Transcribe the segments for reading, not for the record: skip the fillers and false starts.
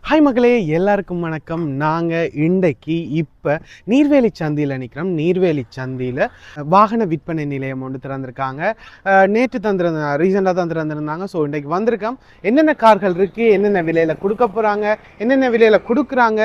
Hi மக்களே, எல்லாருக்கும் வணக்கம். நாங்கள் இன்றைக்கு இப்போ நீர்வேலி சந்தியில் நிற்கிறோம். நீர்வேலி சந்தியில் வாகன விற்பனை நிலையம் ஒன்று திறந்திருக்காங்க. நேற்று ரீசெண்டாக தான் திறந்துருந்தாங்க. ஸோ இன்றைக்கு வந்திருக்கோம். என்னென்ன கார்கள் இருக்குது, என்னென்ன விலையில் கொடுக்க போகிறாங்க, என்னென்ன விலையில் கொடுக்குறாங்க,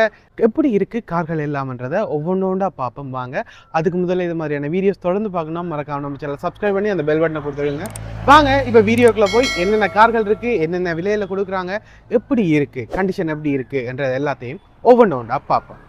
எப்படி இருக்குது கார்கள் எல்லாம்ன்றதை ஒவ்வொன்றா பார்ப்போம் வாங்க. அதுக்கு முதல்ல இது மாதிரியான வீடியோஸ் தொடர்ந்து பார்க்கணும் மறக்காம நம்ம சேனல் சப்ஸ்கிரைப் பண்ணி அந்த பெல் பட்டனை கொடுத்துருங்க. வாங்க இப்போ வீடியோக்குள்ளே போய் என்னென்ன கார்கள் இருக்குது, என்னென்ன விலையில் கொடுக்குறாங்க, எப்படி இருக்குது, கண்டிஷன் எப்படி இருக்குது என்ற எல்லாத்தையும் ஒவ்வொன்றா பார்ப்போம்.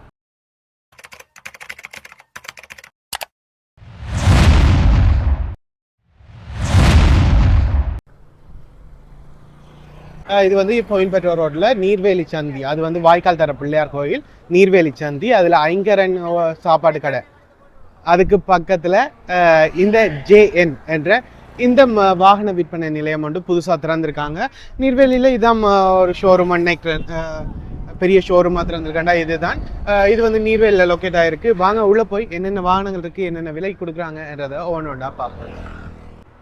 இது வந்து கோயில்பேட்டை ரோட்டில் நீர்வேலி சந்தி. அது வந்து வாய்க்கால் தர பிள்ளையார் கோயில் நீர்வேலி சந்தி. அதில் ஐங்கரன் சாப்பாடு கடை அதுக்கு பக்கத்தில் இந்த JN என்ற இந்த வாகன விற்பனை நிலையம் வந்து புதுசாக திறந்திருக்காங்க. நீர்வேலியில் இதான் ஒரு ஷோரூம் நினைக்கிறேன், பெரிய ஷோரூமாக திறந்திருக்காண்டா இதுதான். இது வந்து நீர்வேலியில் லொக்கேட் ஆகிருக்கு. வாங்க உள்ளே போய் என்னென்ன வாகனங்கள் இருக்குது, என்னென்ன விலை கொடுக்குறாங்கன்றதை ஒவ்வொன்றா பார்ப்போம்.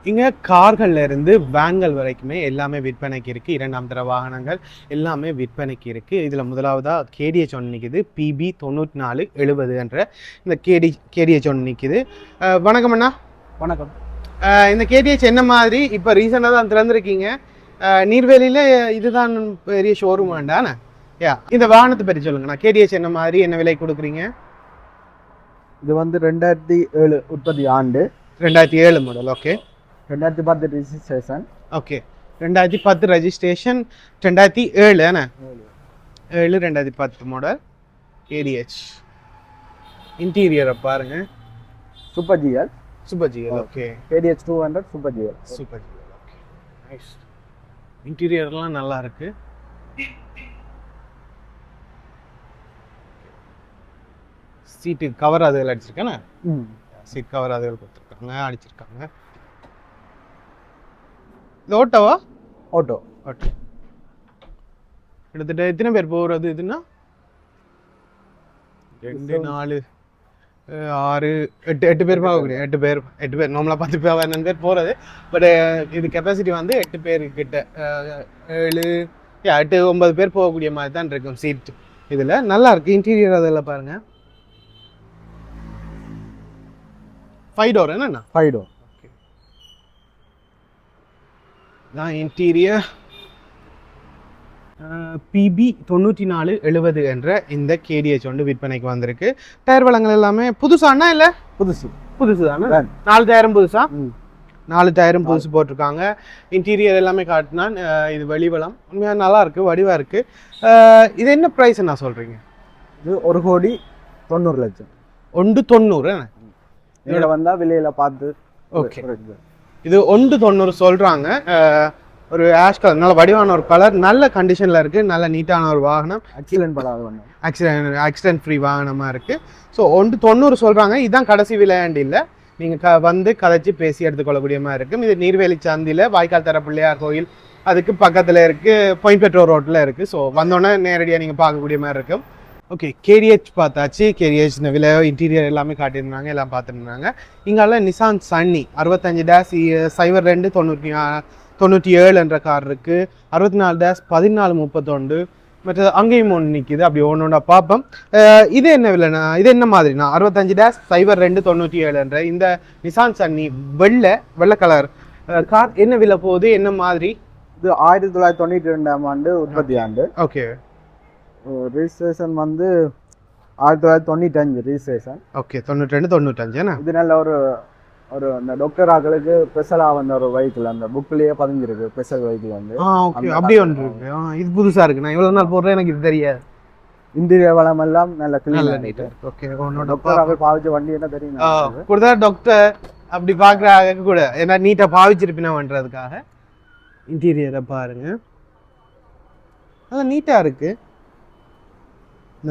இங்கே கார்கள்லேருந்து வேன்கள் வரைக்குமே எல்லாமே விற்பனைக்கு இருக்குது. இரண்டாம் தர வாகனங்கள் எல்லாமே விற்பனைக்கு இருக்குது. இதில் முதலாவதாக KDH ஒன்று நிற்கிது, PB 9470 என்ற இந்த KDH ஒன்று நிற்கிது. வணக்கம் அண்ணா. வணக்கம். இந்த KDH என்ன மாதிரி இப்போ ரீசெண்டாக தான் திறந்துருக்கீங்க நீர்வேலியில், இதுதான் பெரிய ஷோரூம் வேண்டாண்ணா? இந்த வாகனத்தை பற்றி சொல்லுங்கண்ணா. KDH என்ன மாதிரி, என்ன விலை கொடுக்குறீங்க? இது வந்து 2007 உற்பத்தி ஆண்டு. 2007 model. Okay. 2010 registration. Okay. 2010 registration. 2007 தானே? 7 2010 மாடல் KDH. இன்டீரியரை பாருங்க. Super GL. Super GL. Okay. KDH 200 super GL. Super GL. Okay, nice. இன்டீரியர்லாம் நல்லா இருக்கு. சீட்டு கவர் அதுகள் அடிச்சிருக்கேண்ணே. சீட் கவர் அதுகள் கொடுத்துருக்காங்க, அடிச்சிருக்காங்க. இது ஓட்டோவா? ஆட்டோ. ஓட்டோ. கிட்டத்தட்ட எத்தனை பேர் போகிறது இதுன்னா? 2 4 6 8 பேர் போகக்கூடிய 8 பேர் நார்மலாக 10 பேர் 12 பேர் போகிறது. பட் இது கெப்பாசிட்டி வந்து 8 பேர்கிட்ட 7 8 9 பேர் போகக்கூடிய மாதிரி தான் இருக்கும் சீட். இதில் நல்லா இருக்குது இன்டீரியர். அதில் பாருங்கள் 5 டோர் என்னண்ணா? 5 டோர். ஓகே, தான் இன்டீரியர். PB 9470 என்ற இந்த KDH வந்து விற்பனைக்கு வந்திருக்கு. டயர் வளங்கள் எல்லாமே புதுசாண்ணா? இல்லை புதுசு தானே? 4 டயரும் புதுசா? 4 டயரும் புதுசு போட்டிருக்காங்க. இன்டீரியர் எல்லாமே காட்டினான். இது வெளிவளம் உண்மையாக நல்லா இருக்குது, வடிவாக இருக்குது. இது என்ன ப்ரைஸ் என்ன சொல்கிறீங்க? இது 1,90,00,000. 1,90,000. இதில் வந்தால் விலையில் பார்த்து. ஓகே, இது 1,90,000 சொல்கிறாங்க. ஒரு ஆஷ் கலர், நல்ல வடிவான ஒரு கலர், நல்ல கண்டிஷனில் இருக்குது, நல்ல நீட்டான ஒரு வாகனம். ஆக்சிடென்ட் ஃப்ரீ வாகனமாக இருக்குது. ஸோ 1,90,000 சொல்கிறாங்க. இதுதான் கடைசி விலையாண்டு இல்லை, நீங்கள் வந்து கதைச்சி பேசி எடுத்துக்கொள்ளக்கூடிய மாதிரி இருக்கும். இது நீர்வேலி சந்தியில் வாய்க்கால் தர பிள்ளையார் கோயில் அதுக்கு பக்கத்தில் இருக்குது, கோயில்பேட்டை ரோட்டில் இருக்குது. ஸோ வந்தோடனே நேரடியாக நீங்கள் பார்க்கக்கூடிய மாதிரி இருக்கும். ஓகே, KDH பார்த்தாச்சு. KDH விலை, இன்டீரியர் எல்லாமே காட்டியிருந்தாங்க, எல்லாம் பார்த்துருந்தாங்க. இங்கால நிசான் சன்னி 65-02 97 என்ற கார் இருக்குது. 64-1431 மற்ற அங்கேயும் ஒன்று நிற்கிது. அப்படி ஒன்று பார்ப்போம். இது என்ன விலைண்ணா? இது என்ன மாதிரிண்ணா? 65-02 97 என்ற இந்த நிசான் சன்னி வெள்ளை கலர் கார் என்ன விலை போகுது, என்ன மாதிரி? இது 1992 ஆண்டு உற்பத்தி ஆண்டு. ஓகே. ரெஜிஸ்ட்ரேஷன் வந்து 1995 ரெஜிஸ்ட்ரேஷன். ஓகே, 92-95. இது நல்ல ஒரு அந்த டாக்டர் ஆக்களுக்கு ஸ்பெஷலாக வந்த ஒரு வெஹிக்கிள், அந்த புக்லேயே பதிஞ்சிருக்கு ஸ்பெஷல் வெஹிக்கிள் வந்து. ஓகே, அப்படியே ஒன்று இருக்கு. இது புதுசாக இருக்குது, நான் இவ்வளோ நாள் போடுறேன், எனக்கு இது தெரியாது. இன்டீரியர் வளம் எல்லாம் நல்ல நல்ல நீட்டாக. ஓகே, டாக்டர் ஆக்கள் பாவிச்ச வண்டி என்ன தெரியும் கொடுத்தா டாக்டர் அப்படி பார்க்குறாங்க கூட, ஏன்னா நீட்டாக பாவிச்சிருப்பினவன்றதுக்காக. இன்டீரியரை பாருங்க, அதான் நீட்டாக இருக்குது.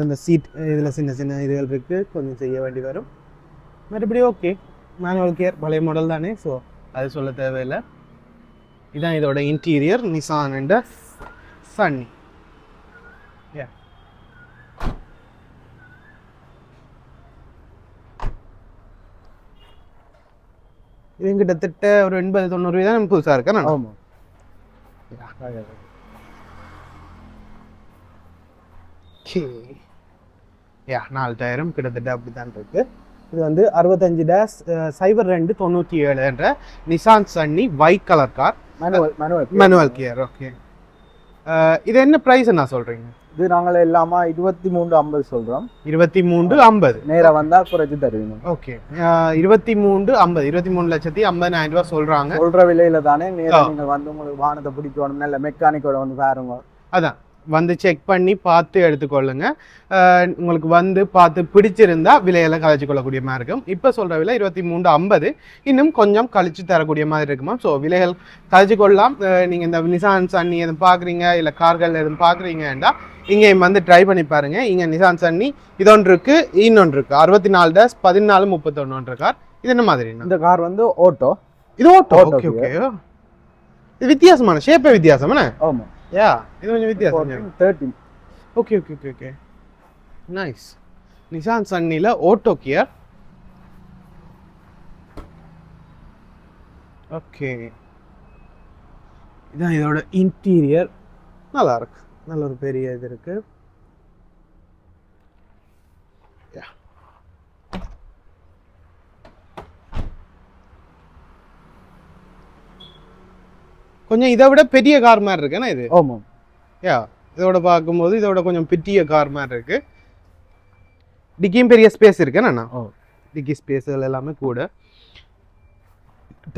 இந்த சீட் இதில் சின்ன சின்ன இதுகள் இருக்குது, கொஞ்சம் செய்ய வேண்டி வரும். மறுபடி ஓகே, மேனுவல் கியர், பழைய மாடல் தானே, ஸோ அது சொல்ல தேவையில்லை. இதுதான் இதோட இன்டீரியர் நிசான் அண்ட் சன்னி. இது கிட்டத்தட்ட ஒரு 80-90 தான் புதுசாக இருக்கேன். ஆமாம். ஓகே யா 4 டயரும் கிட்டத்தட்ட அப்படித்தான் இருக்கு. இது வந்து 65-02-97 என்ற Nissan Sunny white colour car, manual gear. Okay, இது என்ன ப்ரைஸ் என்ன சொல்றீங்க? இது நாங்கள் எல்லாமா 2350 சொல்றோம். 2350 நேரா வந்தா குறைச்சு தருவீங்க. ஓகே, 2350 23,50,000 ரூபாய் சொல்றாங்க. சொல்ற விலையில தானே நேரா நீங்க வந்து உங்களுக்கு வாகனத்தை பிடிக்கணும், நல்ல மெக்கானிக்கோட வந்து பாருங்க. அதான் வந்து செக் பண்ணி பார்த்து எடுத்துக்கொள்ளுங்க. உங்களுக்கு வந்து பார்த்து பிடிச்சிருந்தா விலையெல்லாம் கழிச்சு கொள்ளக்கூடிய மாதிரி இருக்கும். இப்போ சொல்கிற விலை 2350, இன்னும் கொஞ்சம் கழிச்சு தரக்கூடிய மாதிரி இருக்குமா. ஸோ விலைகள் கழிச்சு கொள்ளலாம். நீங்கள் இந்த நிசான் சன்னி எதுவும் பார்க்குறீங்க, இல்லை கார்கள் எதுவும் பார்க்குறீங்கன்னா இங்கே வந்து ட்ரை பண்ணி பாருங்க. இங்கே நிசான் சன்னி இதொன்று இருக்கு, இன்னொன்று இருக்கு. 64-14-31 கார். இது என்ன மாதிரி? இந்த கார் வந்து ஓட்டோ. இது ஓட்டோ. ஓகே ஓகே, இது வித்தியாசமான ஷேப்பே வித்தியாசமான. ஆமாம், யா இது கொஞ்சம் வித்தியாசம். 13. Okay okay okay okay, nice. Nissan சன்னில ஆட்டோ கியர். ஓகே, இதான் இதோட இன்டீரியர். நல்லா இருக்கு, நல்ல ஒரு பெரிய இது இருக்கு. கொஞ்சம் இதை விட பெரிய கார் மாதிரி இருக்குன்னா இது. ஆமாம், யா இதோட பார்க்கும்போது இதோட கொஞ்சம் பெரிய கார் மாதிரி இருக்கு. டிக்கியும் பெரிய ஸ்பேஸ் இருக்குண்ணா. டிக்கி ஸ்பேஸ்கள் எல்லாமே கூட.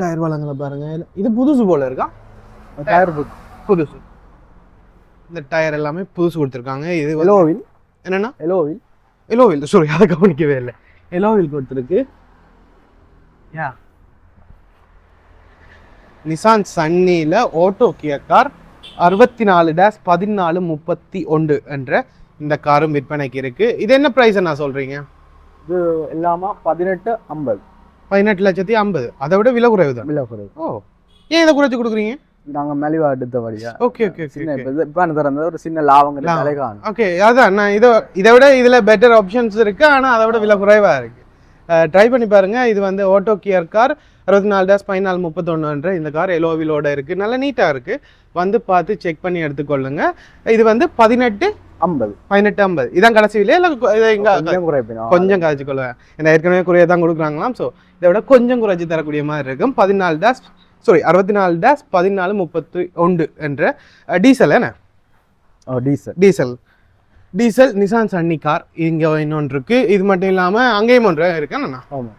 டயர் வளங்களை பாருங்க, இது புதுசு போல இருக்கா? டயர் புதுசு. இந்த டயர் எல்லாமே புதுசு கொடுத்துருக்காங்க. இது எலோவில் என்னன்னா எலோவில் சாரி, அதை கவனிக்கவே இல்லை. எலோவில் கொடுத்துருக்கு. யா நிசான் சன்னியில் ஆட்டோ கியர் கார் 64-14-31 என்ற இந்த காரும் விற்பனைக்கு இருக்கு. இது என்ன ப்ரைஸ் என்ன சொல்றீங்க? இது எல்லாமா 1850. 18,50,000. அதை விட விலை குறைவு தான். விலை குறைவு. ஓ, ஏன் இதை குறைச்சு கொடுக்குறீங்க? நாங்க மலிவா எடுத்த வழியா. ஓகே ஓகே ஓகே, இப்போ திறந்த ஒரு சின்ன லாபங்க தலைகாணும். ஓகே, அதான் நான் இதை விட இதுல பெட்டர் ஆப்ஷன்ஸ் இருக்கு, ஆனா அதை விட விலை குறைவா இருக்கு. ட்ரை பண்ணி பாருங்க. இது வந்து ஆட்டோ கியர் கார் 64-14-31 என்ற இந்த கார் எலோவிலோட இருக்கு. நல்ல நீட்டா இருக்கு. வந்து பார்த்து செக் பண்ணி எடுத்துக்கொள்ளுங்க. இது வந்து 1850. இதான் கடைசி விலை. இல்லை கொஞ்சம் குறைச்சு கொள்ளுவேன். ஏன்னா ஏற்கனவே குறைய தான் கொடுக்குறாங்களாம். ஸோ இதை விட கொஞ்சம் குறைச்சி தரக்கூடிய மாதிரி இருக்கும். 64-14-31 என்ற டீசல். என்ன டீசல் நிசான் சன்னி கார் இங்க இன்னொன்று இருக்கு. இது மட்டும் இல்லாம அங்கேயும் ஒன்று இருக்கு. ஆமா,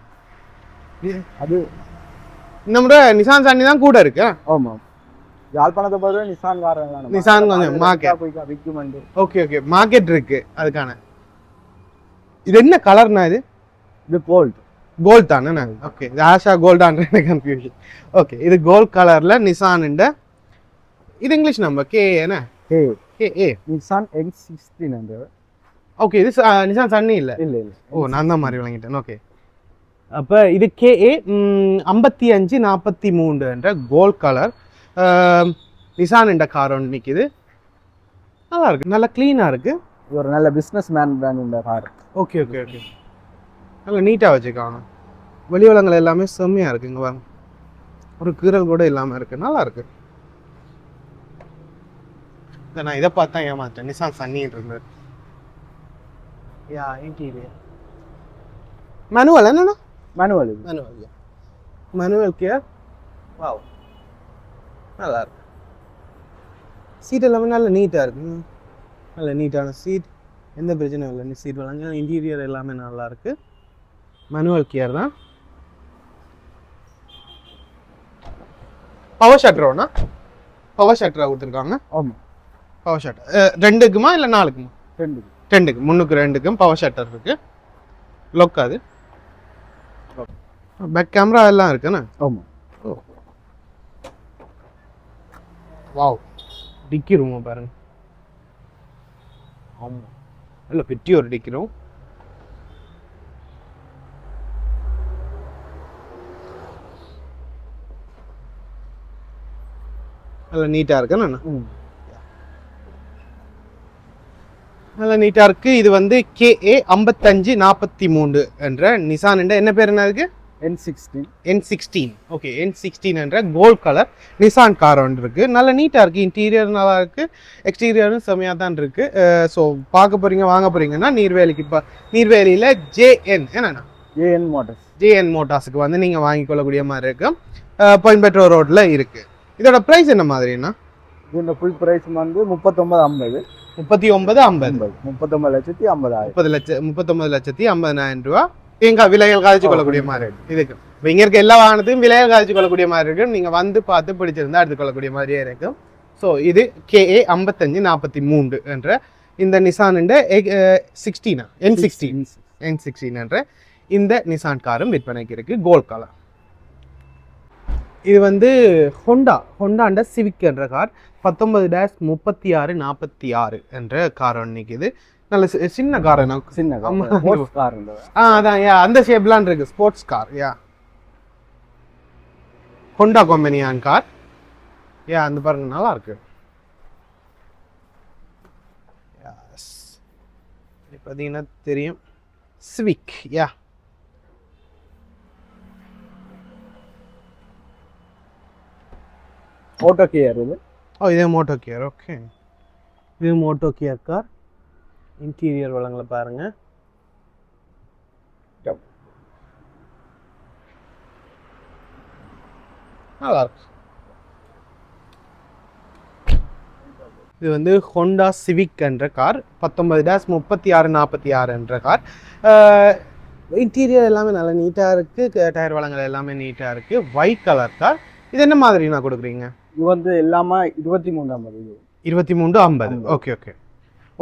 அது நம்ம நிசான் சன்னி தான் கூட இருக்கு. ஆமா, யாழ்ப்பாணத்தை பொறுத்த நிசான் கொஞ்சம் மார்க்கெட். ஓகே ஓகே, மார்க்கெட் இருக்கு அதுக்கான. இது என்ன கலர்னா? இது கோல்ட் தானே? ஓகே, இது ஆஷா கோல்டான்ற கன்ஃபியூஷன். ஓகே, இது கோல்ட் கலர்ல நிசான். இது English number KA Nissan X16. Okay, இது நிசான் சன்னி இல்ல. ஓ, நான் தான் மாதிரி விளங்கிட்டேன். ஓகே, அப்போ இது KA 5543 என்ற கோல்ட் கலர் நிசான் என்ற கார் ஒன்று நிற்கிது. நல்லா இருக்கு, நல்லா க்ளீனாக இருக்கு. ஒரு நல்ல பிஸ்னஸ் மேன் பிராண்ட் இந்த கார். ஓகே ஓகே ஓகே, நல்லா நீட்டாக வச்சுக்காங்க. வெளிவளங்கள் எல்லாமே செம்மையாக இருக்கு. இங்கே வாங்க, ஒரு கீரல் கூட இல்லாமல் இருக்கு. நல்லா இருக்கு. நான் இதை பார்த்தா ஏமாத்தேன். நிசான் சன்னின்னு இருந்தது. யா இன்டீரியர் மேனுவல். என்னன்னா மேனுவல் கியர். வாவ், நல்லா இருக்கு. சீட் எல்லாமே நல்ல நீட்டாக இருக்கு. நல்ல நீட்டான சீட், எந்த பிரச்சனையும் இல்லை. சீட் வளங்க, இன்டீரியர் எல்லாமே நல்லா இருக்கு. மேனுவல் கியர் தான். பவர் ஷட்டரோனா? பவர் ஷட்டராக கொடுத்துருக்காங்க. ஆமாம், பவர் ஷட்டர் 2க்குமா இல்லை 4க்குமா? 2க்கு, முன்னுக்கு 2க்கும் பவர் ஷட்டர் இருக்கு. லொக் அது பேக் கேமரா எல்லாம் இருக்குண்ணா. ஆமாம். ஓ வாவ், டிக்கி ரூம் பாருங்க. ஆமாம், இல்லை பெட்டி ஒரு டிக்கி ரூம். நல்லா நீட்டாக இருக்குண்ணா. நல்லா நீட்டாக இருக்குது. இது வந்து KA 5543 என்ற நிசான். என்ன பேர் என்ன இருக்கு? N16 N16 ஓகே N16 என்ற கோல்ட் கலர் நிசான் கார் ஒன்று இருக்கு. நல்ல நீட்டாக இருக்குது. இன்டீரியர் நல்லா இருக்குது, எக்ஸ்டீரியரும் செம்மையாக தான் இருக்குது. ஸோ பார்க்க போகிறீங்க வாங்க போகிறீங்கன்னா நீர்வேலிக்கு இப்போ நீர்வேலியில் JN என்னண்ணா JN Motors. JN மோட்டார்ஸுக்கு வந்து நீங்கள் வாங்கிக்கொள்ளக்கூடிய மாதிரி இருக்கு. கோயம்பேட்டூர் ரோட்டில் இருக்குது. இதோட ப்ரைஸ் என்ன மாதிரின்னா இதோட ஃபுல் ப்ரைஸ் வந்து 39,50. 39,50 39,50,000. 39,50,000 ரூபா. எங்க விலைகள் காய்ச்சி கொள்ளக்கூடிய மாதிரி இருக்கு. இதுக்கு இப்போ இங்கே இருக்க எல்லா வாகனத்தையும் விலைகள் காய்ச்சி கொள்ளக்கூடிய மாதிரி இருக்கு. நீங்கள் வந்து பார்த்து பிடிச்சிருந்தா எடுத்துக்கொள்ளக்கூடிய மாதிரியே இருக்கும். ஸோ இது KA 5543 என்ற இந்த நிசான் 16 N16 என்ற இந்த நிசான் காரும் விற்பனைக்கு இருக்கு. Gold colour. இது வந்து ஹோண்டாண்ட சிவிக் என்ற கார் 19-3646 என்ற கார் ஒன்று நிற்கிது. நல்ல சின்ன கார் சின்ன கார். அதான் அந்த ஷேப்லாம் இருக்கு. ஸ்போர்ட்ஸ் கார் ஹோண்டா கம்பெனியான் கார். அந்த பாருங்க நல்லா இருக்கு. பார்த்தீங்கன்னா தெரியும் சிவிக். ஆட்டோ கியர் இது. இதே மோட்டோ கியர். ஓகே, இது மோட்டோ கியர் கார். இன்டீரியர் வளங்களை பாருங்க. நல்லா இருக்கு. இது வந்து ஹோண்டா சிவிக் என்ற கார் 19-3646 என்ற கார். இன்டீரியர் எல்லாமே நல்லா நீட்டாக இருக்குது. டயர் வளங்கள் எல்லாமே நீட்டாக இருக்குது. White colour car. இது என்ன மாதிரி நான் கொடுக்குறீங்க? இது வந்து எல்லாமே 23,50. 23,50. Okay okay.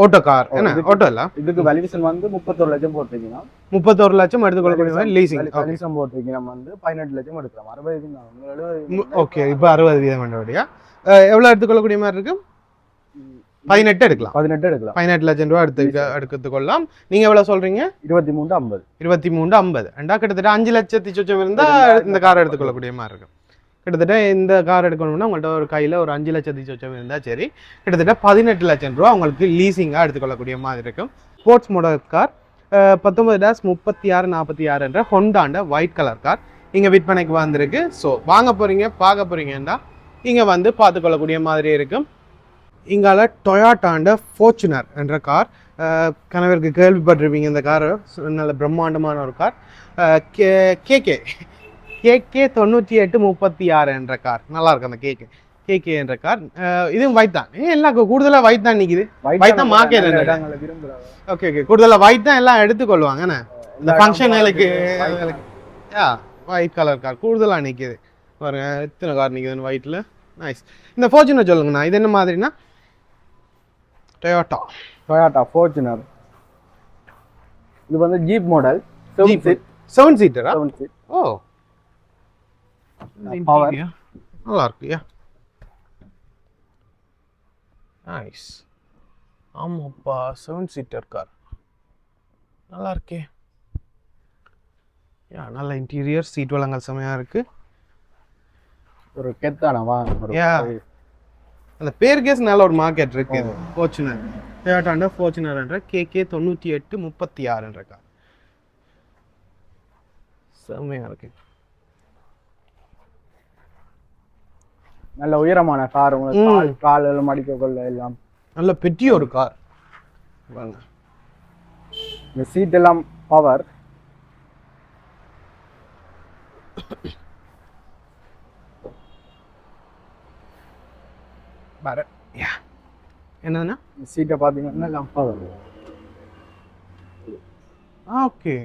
ஓட்டோ கார் என்ன ஓட்டோ இல்லை. இதுக்கு வேல்யூஷன் வந்து 31 லட்சம் போட்டிருக்கீங்கன்னா 31 லட்சம் எடுத்துக்கொள்ளக்கூடிய லீசிங். கணிசம் போட்டிருக்கீங்க வந்து 18 லட்சம் எடுக்கலாம். 60. ஓகே, இப்போ 60% வேண்டியா எவ்வளோ எடுத்துக்கொள்ளக்கூடிய மாதிரி இருக்கு? 18 எடுக்கலாம். 18 லட்சம் ரூபா எடுத்துக்கொள்ளலாம். நீங்க எவ்வளவு சொல்றீங்க? 23,50. 23,50 ரெண்டா கிட்டத்தட்ட 5 லட்சத்தி சொச்சம் இருந்தா இந்த கார் எடுத்துக்கொள்ளக்கூடிய மாதிரி இருக்கும். கிட்டத்தட்ட இந்த கார் எடுக்கணும்னா உங்கள்கிட்ட ஒரு கையில் ஒரு 5 லட்சத்தி சொச்சம் இருந்தால் சரி, கிட்டத்தட்ட 18 லட்சம் ரூபா உங்களுக்கு லீசிங்காக எடுத்துக்கொள்ளக்கூடிய மாதிரி இருக்கும். ஸ்போர்ட்ஸ் மாடல் கார் 19-3646 என்ற ஹோண்டாண்ட ஒயிட் கலர் கார் இங்கே விற்பனைக்கு வந்திருக்கு. ஸோ வாங்க போகிறீங்க பார்க்க போகிறீங்கன்னா இங்கே வந்து பார்த்துக்கொள்ளக்கூடிய மாதிரி இருக்கும். இங்கால டொயாட்டாண்ட ஃபார்ச்சுனர் என்ற கார், கணவருக்கு கேள்விப்பட்டிருப்பீங்க. இந்த கார் நல்ல பிரம்மாண்டமான ஒரு கார். KK 9836 என்ற கார் நல்லா இருக்கு. அந்த KK என்ற கார் இதுவும் ஒயிட் தான். எல்லாம் கூடுதலாக ஒயிட் தான் நிற்கிது. ஒயிட் தான் மார்க்கெட். ஓகே ஓகே, கூடுதலாக ஒயிட் தான் எல்லாம் எடுத்துக்கொள்வாங்க. இந்த ஃபங்க்ஷனுக்கு ஒயிட் கலர் கார் கூடுதலாக நிற்கிது. பாருங்க எத்தனை கார் நிற்குதுன்னு ஒயிட்டில். நைஸ். இந்த ஃபார்ச்சுனர் சொல்லுங்கண்ணா, இது என்ன மாதிரினா? Toyota Fortuner. இது வந்து ஜீப் மாடல். 7 சீட்டரா? ஓ, பவர் நல்லா இருக்கு. நைஸ். ஆமாப்பா, 7 சீட்டர் கார் நல்லா இருக்கே. நல்ல இன்டீரியர், சீட் வளங்கள் செமையாக இருக்கு. ஒரு கெத்தானவா அந்த பேர் கேஸ் நல்ல ஒரு மார்க்கெட் இருக்கு. இது ஃபார்ச்சுனர், டொயாட்டாண்ட ஃபார்ச்சுனர் என்ற KK 9836 என்ற கார் செம்மையாக இருக்கு. நல்ல உயரமான கார். உங்களுக்கு கால் மடிக்க கொள்ள எல்லாம் நல்ல பெரிய ஒரு கார். இந்த சீட் எல்லாம் பவர். என்னன்னா சீட்டை பார்த்தீங்கன்னா எல்லாம் பவர். ஓகே,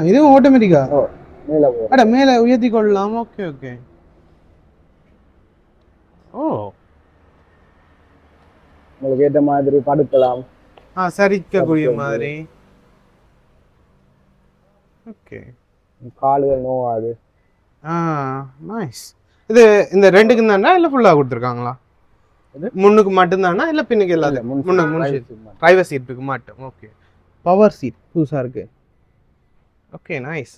இதுவும் ஆட்டோமேட்டிக்கா? அட மேலே உயர்த்தி கொள்ளலாம். Okay okay. ஓ, உங்களுக்கு ஏற்ற மாதிரி படுக்கலாம். சரிக்கக்கூடிய மாதிரி. ஓகே, காலுகள் நோவாது. நைஸ். இது இந்த ரெண்டுக்கு தானா இல்லை ஃபுல்லாக கொடுத்துருக்காங்களா? முன்னுக்கு மட்டும்தானா இல்லை பின்னுக்கு எல்லாத்தையும்? முன்னுக்கு டிரைவர் சீட்டுக்கு மட்டும். ஓகே, பவர் சீட் புதுசாக இருக்கு. Okay, nice.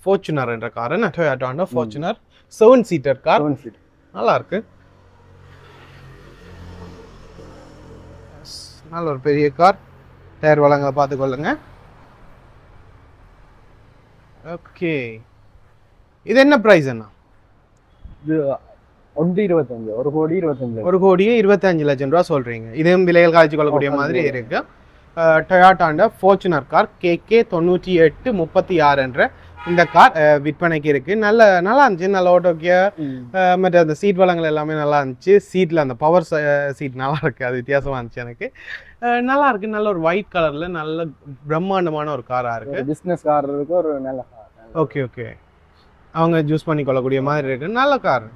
ஃபார்ச்சுனர் என்ற car, Toyota Fortuner 7 seater car நல்லா இருக்கு. நல்ல ஒரு பெரிய கார். டயர் வளங்களை பார்த்துக்கொள்ளுங்க. ஓகே, இது என்ன ப்ரைஸ் அண்ணா? இது 1.25, 1,25,00,000. 1,25,00,000 ரூபா சொல்றீங்க. இதுவும் விலைகள் காய்ச்சி கொள்ளக்கூடிய மாதிரி இருக்கு. டொயாட்டாண்ட ஃபார்ச்சுனர் கார் KK 9836 என்ற இந்த கார் விற்பனைக்கு இருக்கு. நல்லா இருந்துச்சு, நல்ல ஓட்டோக்கிய. மற்ற அந்த சீட் வளங்கள் எல்லாமே நல்லா இருந்துச்சு. சீட்ல அந்த பவர் சீட் நல்லா இருக்கு, அது வித்தியாசமா இருந்துச்சு எனக்கு. நல்லா இருக்கு, நல்ல ஒரு ஒயிட் கலர்ல நல்ல பிரம்மாண்டமான ஒரு காரா இருக்கு. பிசினஸ் கார் இருக்கு, ஒரு நல்ல கார். ஓகே, அவங்க யூஸ் பண்ணி கொள்ளக்கூடிய மாதிரி இருக்கு, நல்ல கார்.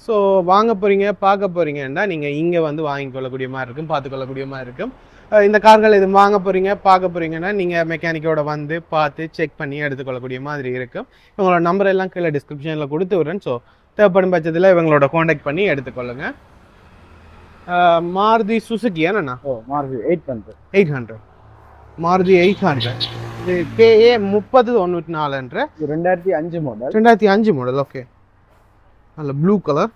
ஸோ வாங்க போறீங்க, பார்க்க போறீங்கன்னா நீங்க இங்க வந்து வாங்கி கொள்ளக்கூடிய மாதிரி இருக்கும், பார்த்துக்கொள்ளக்கூடிய மாதிரி இருக்கும். இந்த கார்கள் இது வாங்க போறீங்க, பார்க்க போறீங்கன்னா நீங்க மெக்கானிக்கோட வந்து பார்த்து செக் பண்ணி எடுத்துக்கொள்ளக்கூடிய மாதிரி இருக்கும். இவங்களோட நம்பர் எல்லாம் கீழே டிஸ்கிரிப்ஷன்ல கொடுத்து விடுறேன். ஸோ தேவைப்படும் பட்சத்தில் இவங்களோட காண்டாக்ட் பண்ணி எடுத்துக்கொள்ளுங்க. மாருதி சுசுகி என்னண்ணா? மாருதி 800 மாருதி 800 இது KA 3094 என்ற 2005 மாடல். 2005 மாடல். ஓகே, நல்ல ப்ளூ கலர்.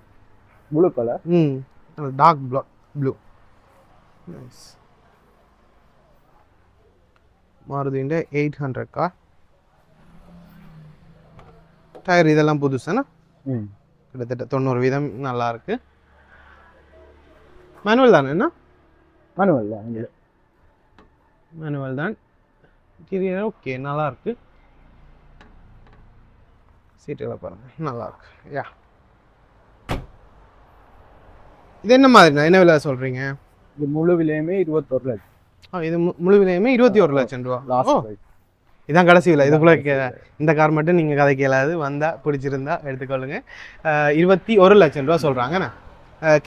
நல்ல டார்க் ப்ளூ. நைஸ். மாருதிൻ്റെ 800 கார். டயர் இதெல்லாம் புதுசுனா கிட்டத்தட்ட 90% நல்லா இருக்கு. மேனுவல் தானே? என்ன மேனுவல் தான். இன்டீரியர் ஓகே, நல்லா இருக்கு. சீட்டெல்லாம் பாருங்க, நல்லா இருக்கு. யா, இது என்ன மாதிரிண்ணா, என்ன விலை சொல்றீங்க? இது முழு விலையுமே 21 லட்சம். இது முழு விலையுமே 21 லட்சம் ரூபா. லாஸ்ட் இதான் கடைசி விலை. இதுக்குள்ள இந்த கார் மட்டும் நீங்க கதை கேளாது, வந்தா பிடிச்சிருந்தா எடுத்துக்கொள்ளுங்க. 21 லட்சம் ரூபா சொல்றாங்கண்ணா.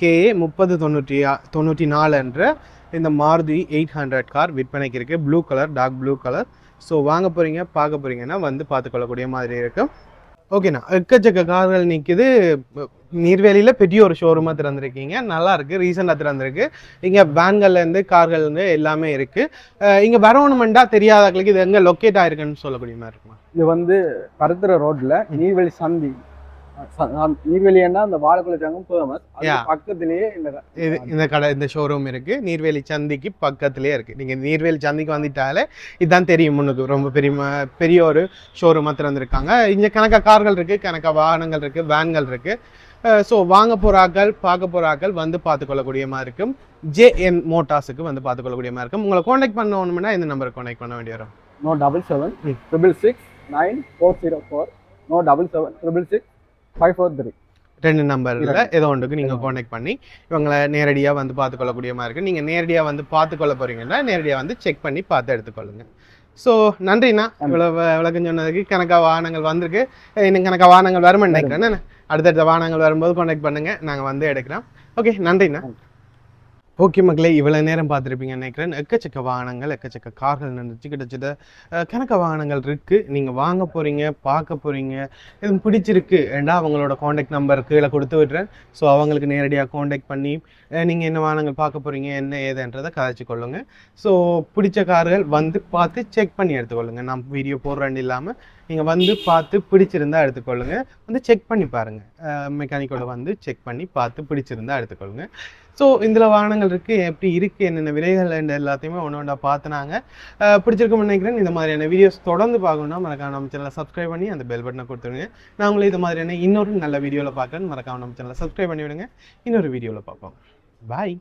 KA 3094 என்ற இந்த மாருதி 800 கார் விற்பனைக்கு இருக்கு. Blue colour, dark blue colour. So வாங்க போறீங்க, பார்க்க போறீங்கன்னா வந்து பார்த்துக்கொள்ளக்கூடிய மாதிரி இருக்கும். ஓகேண்ணா, எக்கச்சக்க கார்கள் நிற்குது. நீர்வேலியில் பெரிய ஒரு ஷோரூமாக திறந்துருக்கீங்க, நல்லா இருக்குது, ரீசெண்டாக திறந்துருக்கு. இங்கே வேன்கள்லேருந்து கார்கள்லேருந்து எல்லாமே இருக்குது. இங்கே வரணுமெண்டா தெரியாதவங்களுக்கு இது எங்கே லொக்கேட் ஆயிருக்குன்னு சொல்லக்கூடிய மாதிரி இருக்குமா? இது வந்து பருத்துற ரோட்ல நீர்வேலி சந்தி. நீர்வேலின்னா அந்த வாழைக்குளம் ஃபேமஸ், பக்கத்திலேயே இந்த கடை, இந்த ஷோரூம் இருக்கு. நீர்வேலி சந்திக்கு பக்கத்திலேயே இருக்கு. நீங்க நீர்வேலி சந்திக்கு வந்துட்டாலே இதுதான் தெரியும். முன்னுக்கு ரொம்ப பெரிய ஒரு ஷோரூமா திறந்திருக்காங்க. இங்க கணக்கா கார்கள் இருக்கு, கணக்கா வாகனங்கள் இருக்கு, வேன்கள் இருக்கு. ஸோ வாங்க போறாக்கள், பார்க்க போறாக்கள் வந்து பார்த்துக்கொள்ளக்கூடிய மாதிரி இருக்கும். JN மோட்டார்ஸுக்கு வந்து பார்த்துக்கொள்ளக்கூடிய மாதிரி இருக்கும். உங்களை காண்டாக்ட் பண்ணணும்னா இந்த நம்பருக்கு காண்டாக்ட் பண்ண வேண்டிய வரும். 077 666 543. 2 நம்பரில் ஏதோ ஒன்றுக்கு நீங்கள் காண்டாக்ட் பண்ணி இவங்களை நேரடியாக வந்து பார்த்துக்கொள்ளக்கூடிய மாதிரி இருக்குது. நீங்கள் நேரடியாக வந்து பார்த்துக்கொள்ள போகிறீங்கன்னா நேரடியாக வந்து செக் பண்ணி பார்த்து எடுத்துக்கொள்ளுங்க. ஸோ நன்றிண்ணா, இவ்வளோ விளக்கம் சொன்னதுக்கு. கணக்காக வாகனங்கள் வந்திருக்கு, இன்னும் கணக்காக வாகனங்கள் வரும்னு நினைக்கிறேன். அடுத்தடுத்த வாகனங்கள் வரும்போது காண்டாக்ட் பண்ணுங்கள், நாங்கள் வந்து எடுக்கிறோம். ஓகே, நன்றிண்ணா. ஓகே மக்களே, இவ்வளோ நேரம் பார்த்துருப்பீங்கன்னு நினைக்கிறேன். எக்கச்சக்க வாகனங்கள், எக்கச்சக்க கார்கள் நின்றுச்சு. கிட்டத்தட்ட கணக்க வாகனங்கள் இருக்குது. நீங்கள் வாங்க போகிறீங்க, பார்க்க போகிறீங்க, எதுவும் பிடிச்சிருக்கு ஏண்டா அவங்களோட காண்டாக்ட் நம்பர் கீழே கொடுத்து விட்றேன். ஸோ அவங்களுக்கு நேரடியாக காண்டாக்ட் பண்ணி நீங்கள் என்ன வாகனங்கள் பார்க்க போகிறீங்க, என்ன ஏதுன்றதை கதைச்சி கொள்ளுங்கள். ஸோ பிடிச்ச கார்கள் வந்து பார்த்து செக் பண்ணி எடுத்துக்கொள்ளுங்க. நான் வீடியோ போடுறேன்னு இல்லாமல் நீங்கள் வந்து பார்த்து பிடிச்சிருந்தா எடுத்துக்கொள்ளுங்க. வந்து செக் பண்ணி பாருங்கள், மெக்கானிக்கோட வந்து செக் பண்ணி பார்த்து பிடிச்சிருந்தா எடுத்துக்கொள்ளுங்க. ஸோ இதில் வாகனங்கள் இருக்குது, எப்படி இருக்குது, என்னென்ன விலைகள் எல்லாத்தையுமே ஒன்று ஒன்றா பார்த்துனாங்க. பிடிச்சிருக்கும்னு நினைக்கிறேன். இந்த மாதிரியான வீடியோஸ் தொடர்ந்து பார்க்கணுன்னா மறக்காம நம்ம சேனலை சப்ஸ்கிரைப் பண்ணி அந்த பெல் பட்டனை கொடுத்துருங்க. நான் உங்களை இது மாதிரியான இன்னொரு நல்ல வீடியோவில் பார்க்குறேன். மறக்காம நம்ம சேனலை சப்ஸ்கிரைப் பண்ணி விடுங்க. இன்னொரு வீடியோவில் பார்ப்போம். பாய்.